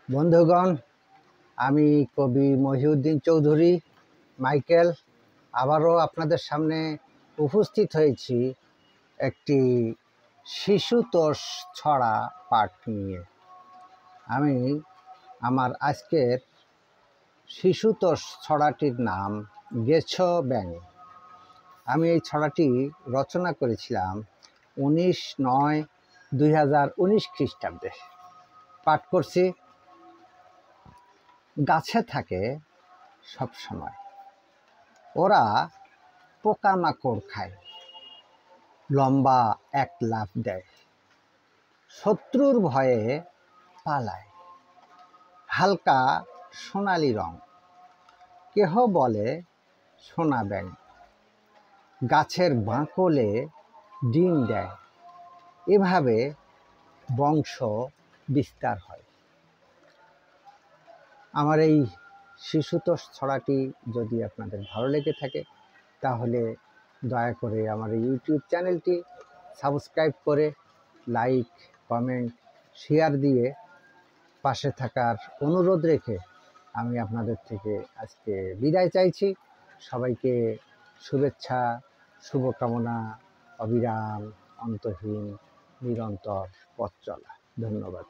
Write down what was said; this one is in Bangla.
বন্ধুগণ, আমি কবি মহিউদ্দিন চৌধুরী মাইকেল আবারও আপনাদের সামনে উপস্থিত হয়েছি একটি শিশুতোষ ছড়া পাঠ নিয়ে। আমি আমার আজকের শিশুতোষ ছড়াটির নাম গেছ ব্যাঙ। আমি এই ছড়াটি রচনা করেছিলাম 19/9/2019 খ্রিস্টাব্দে। পাঠ করছি। গাছে থাকে সব সময়, ওরা পোকামাকড় খায়, লম্বা এক লাফ দেয়, শত্রুর ভয়ে পালায়, হালকা সোনালি রং, কেহ বলে সোনা ব্যাঙ, গাছের বাঁকলে ডিম দেয়, এভাবে বংশ বিস্তার হয়। আমার এই শিশুতোষ ছড়াটি যদি আপনাদের ভালো লেগে থাকে তাহলে দয়া করে আমার এই ইউটিউব চ্যানেলটি সাবস্ক্রাইব করে লাইক, কমেন্ট, শেয়ার দিয়ে পাশে থাকার অনুরোধ রেখে আমি আপনাদের থেকে আজকে বিদায় চাইছি। সবাইকে শুভেচ্ছা, শুভকামনা, অবিরাম, অন্তহীন, নিরন্তর পথ চলা। ধন্যবাদ।